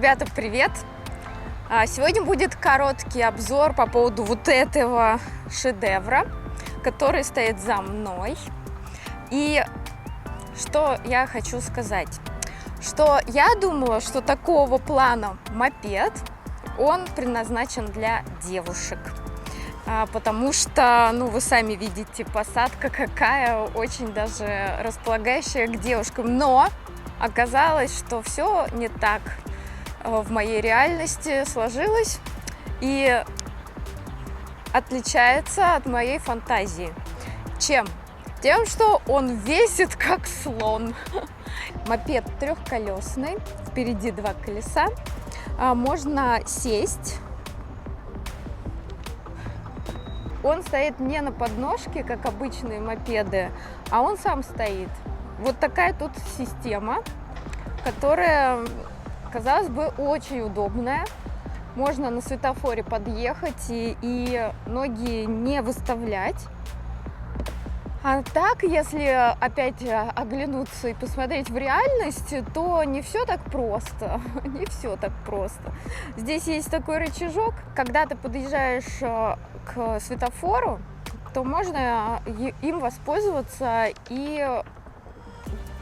Ребята, привет! Сегодня будет короткий обзор по поводу вот этого шедевра, который стоит за мной. И что я хочу сказать, что я думала, что такого плана мопед, он предназначен для девушек. Потому что, вы сами видите, посадка какая, очень даже располагающая к девушкам. Но оказалось, что все не так в моей реальности сложилось и отличается от моей фантазии. Чем? Тем, что он весит как слон. Мопед трехколесный, впереди два колеса. Можно сесть. Он стоит не на подножке, как обычные мопеды, а он сам стоит. Вот такая тут система, которая, казалось бы, очень удобная. Можно на светофоре подъехать и ноги не выставлять. А так, если опять оглянуться и посмотреть в реальность, то не все так просто. Не все так просто. Здесь есть такой рычажок. Когда ты подъезжаешь к светофору, то можно им воспользоваться, и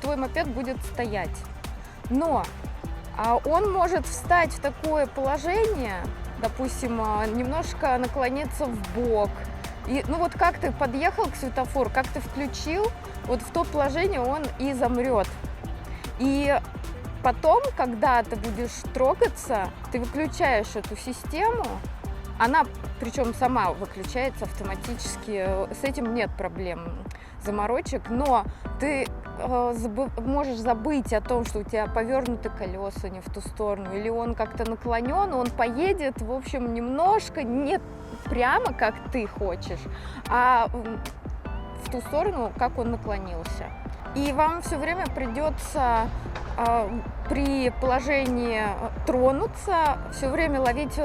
твой мопед будет стоять. Но он может встать в такое положение, допустим, немножко наклониться в бок. И, вот как ты подъехал к светофору, как ты включил, вот в то положение он и замрет. И потом, когда ты будешь трогаться, ты выключаешь эту систему, она, причем сама выключается автоматически, с этим нет проблем, заморочек, но ты можешь забыть о том, что у тебя повернуты колеса не в ту сторону, или он как-то наклонен, он поедет, в общем, немножко не прямо, как ты хочешь, а в ту сторону, как он наклонился. И вам все время придется при положении тронуться, все время ловить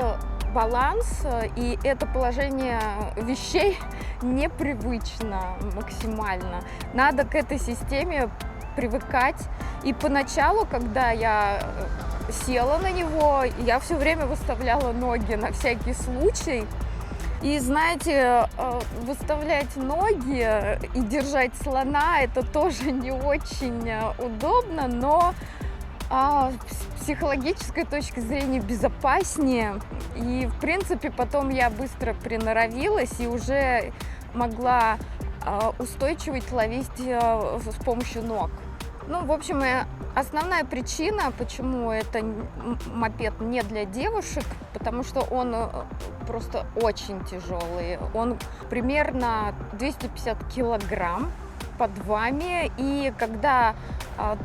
баланс, и это положение вещей непривычно максимально. Надо к этой системе привыкать. И поначалу, когда я села на него, я все время выставляла ноги на всякий случай. И знаете, выставлять ноги и держать слона — это тоже не очень удобно, но с психологической точки зрения безопаснее. И, в принципе, потом я быстро приноровилась и уже могла устойчивость ловить с помощью ног. В общем, основная причина, почему это мопед не для девушек, потому что он просто очень тяжелый. Он примерно 250 килограмм под вами, и когда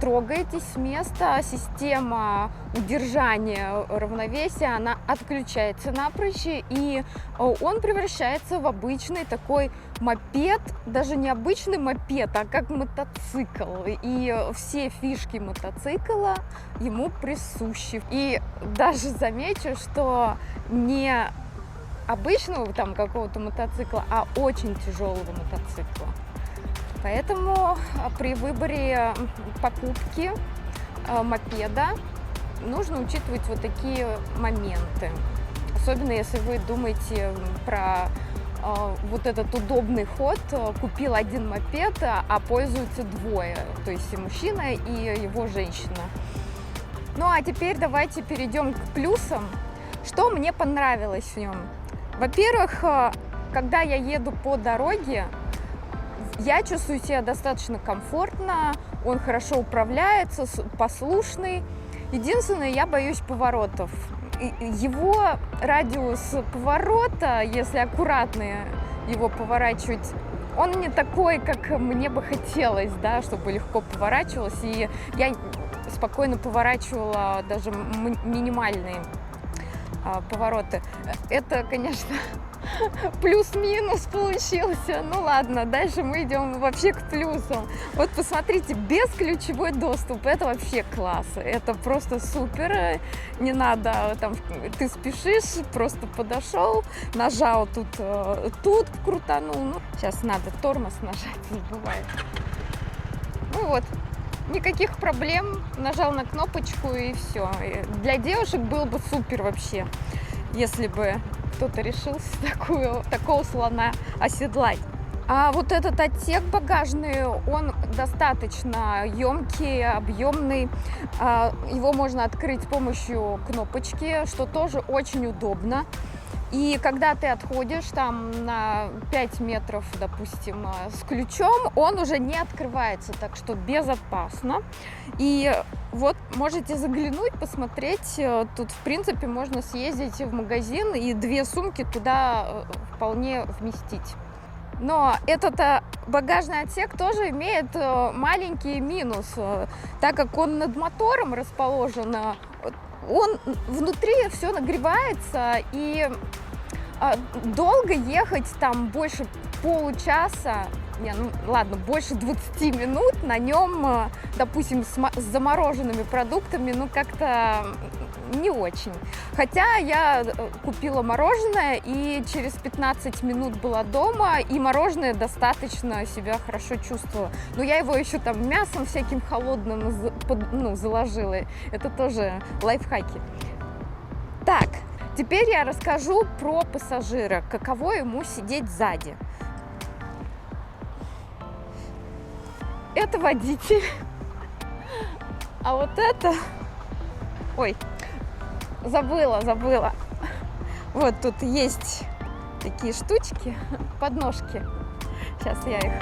трогаетесь с места, система удержания равновесия, она отключается напрочь, и он превращается в обычный такой мопед, даже не обычный мопед, а как мотоцикл, и все фишки мотоцикла ему присущи. И даже замечу, что не обычного там какого-то мотоцикла, а очень тяжелого мотоцикла. Поэтому при выборе покупки мопеда нужно учитывать вот такие моменты. Особенно если вы думаете про вот этот удобный ход. Купил один мопед, а пользуются двое. То есть и мужчина, и его женщина. А теперь давайте перейдем к плюсам. Что мне понравилось в нем? Во-первых, когда я еду по дороге, я чувствую себя достаточно комфортно, он хорошо управляется, послушный. Единственное, я боюсь поворотов. Его радиус поворота, если аккуратно его поворачивать, он не такой, как мне бы хотелось, чтобы легко поворачивалось. И я спокойно поворачивала даже минимальные повороты. Это, конечно, плюс-минус получился. Ладно, дальше мы идем вообще к плюсам. Вот посмотрите, бесключевой доступ — это вообще класс. Это просто супер. Не надо ты спешишь, просто подошел, нажал тут крутанул. Сейчас надо тормоз нажать, не бывает. никаких проблем, нажал на кнопочку и все. Для девушек было бы супер вообще, если бы кто-то решился такого слона оседлать. А вот этот отсек багажный, он достаточно емкий, объемный. Его можно открыть с помощью кнопочки, что тоже очень удобно. И когда ты отходишь там на 5 метров, допустим, с ключом, он уже не открывается, так что безопасно. И вот можете заглянуть, посмотреть. Тут, в принципе, можно съездить в магазин и 2 сумки туда вполне вместить. Но этот багажный отсек тоже имеет маленький минус, так как он над мотором расположен, он внутри все нагревается, и долго ехать там больше получаса, больше 20 минут на нем, допустим, с замороженными продуктами, как-то не очень. Хотя я купила мороженое и через 15 минут была дома, и мороженое достаточно себя хорошо чувствовала. Но я его еще там мясом всяким холодным заложила. Это тоже лайфхаки. Так, теперь я расскажу про пассажира, каково ему сидеть сзади. Это водитель, а вот это... Ой, забыла. Вот тут есть такие штучки, подножки. Сейчас я их...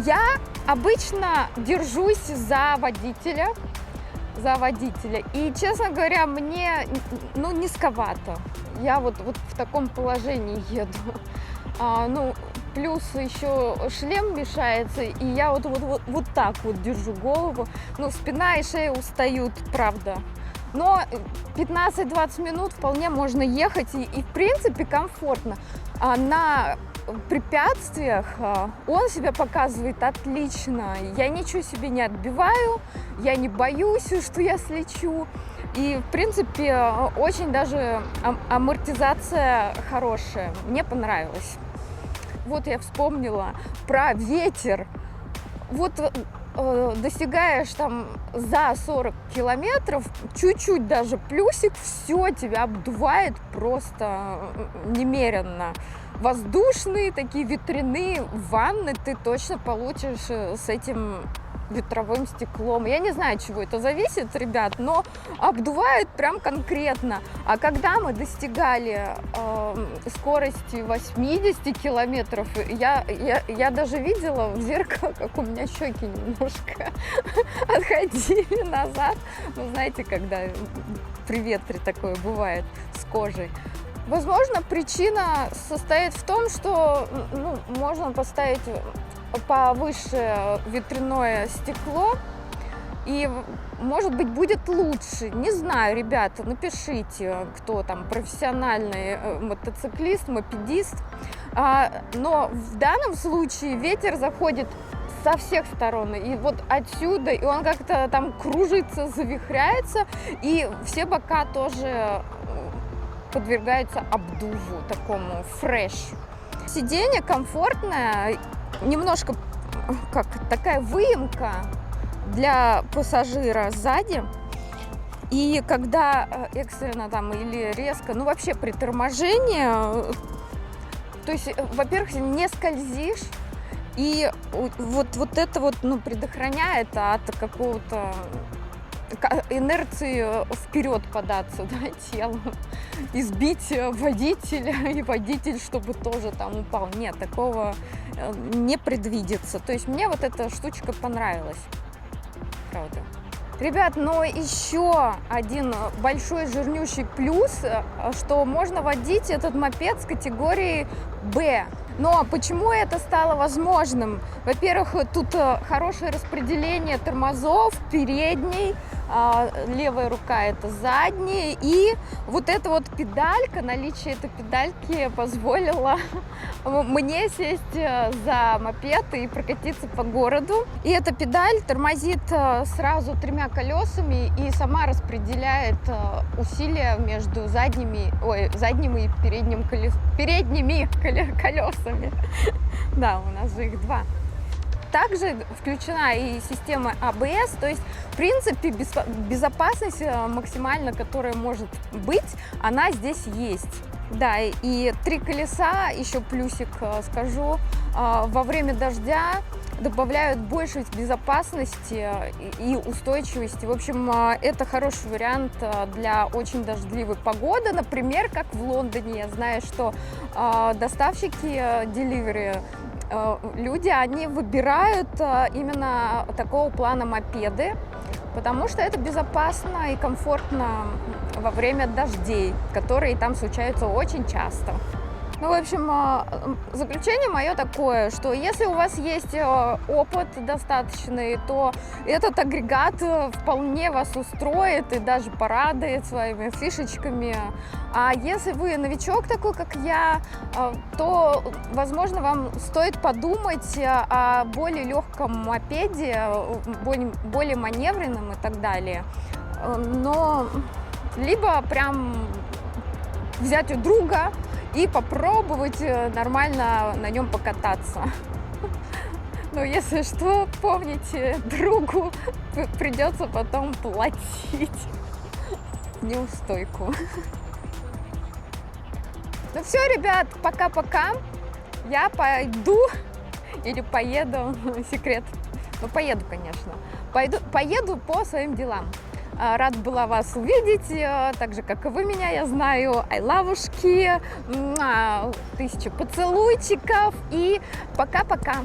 Я обычно держусь за водителя. И, честно говоря, мне низковато. Я вот в таком положении еду. Плюс еще шлем мешается, и я вот так вот держу голову. Спина и шея устают, правда. Но 15-20 минут вполне можно ехать, и в принципе комфортно. На препятствиях он себя показывает отлично. Я ничего себе не отбиваю, я не боюсь, что я слечу. И, в принципе, очень даже амортизация хорошая. Мне понравилось. Вот я вспомнила про ветер. Вот достигаешь там за 40 километров, чуть-чуть даже плюсик, все тебя обдувает просто немеренно. Воздушные, такие ветряные ванны ты точно получишь с этим ветровым стеклом. Я не знаю, от чего это зависит, ребят, но обдувает прям конкретно. А когда мы достигали скорости 80 километров, я даже видела в зеркало, как у меня щеки немножко отходили назад. Знаете, когда при ветре такое бывает с кожей. Возможно, причина состоит в том, что можно поставить повыше ветряное стекло, и, может быть, будет лучше. Не знаю, ребята, напишите, кто там профессиональный мотоциклист, мопедист. Но в данном случае ветер заходит со всех сторон, и вот отсюда, и он как-то там кружится, завихряется, и все бока тоже подвергаются обдуву, такому фреш. Сиденье комфортное, немножко как такая выемка для пассажира сзади. И когда экстренно там или резко, вообще при торможении, то есть, во-первых, не скользишь, и вот это предохраняет от какого-то инерции вперед податься, телом, избить водителя, и водитель, чтобы тоже там упал. Нет, такого не предвидится. То есть мне вот эта штучка понравилась, правда. Ребят, но еще один большой жирнющий плюс, что можно водить этот мопед с категории «Б». Но почему это стало возможным? Во-первых, тут хорошее распределение тормозов, передний, левая рука это задняя, и вот эта вот педалька, наличие этой педальки позволило мне сесть за мопед и прокатиться по городу. И эта педаль тормозит сразу 3 колесами и сама распределяет усилия между задними и передними колесами. Да, у нас же их 2. Также включена и система ABS, то есть, в принципе, безопасность максимально, которая может быть, она здесь есть. Да, и 3 колеса, еще плюсик скажу, во время дождя добавляют больше безопасности и устойчивости. В общем, это хороший вариант для очень дождливой погоды. Например, как в Лондоне. Я знаю, что доставщики delivery, люди, они выбирают именно такого плана мопеды, потому что это безопасно и комфортно во время дождей, которые там случаются очень часто. Ну, в общем, заключение мое такое, что если у вас есть опыт достаточный, то этот агрегат вполне вас устроит и даже порадует своими фишечками. А если вы новичок такой, как я, то, возможно, вам стоит подумать о более легком мопеде, более маневренном и так далее. Но либо прям взять у друга и попробовать нормально на нем покататься. Но если что, помните, другу придется потом платить неустойку. Ну все, ребят, пока-пока. Я пойду или поеду, секрет. Ну, поеду, конечно. Поеду по своим делам. Рад была вас увидеть, так же, как и вы меня, я знаю. Айлавушки, 1000 поцелуйчиков и пока-пока.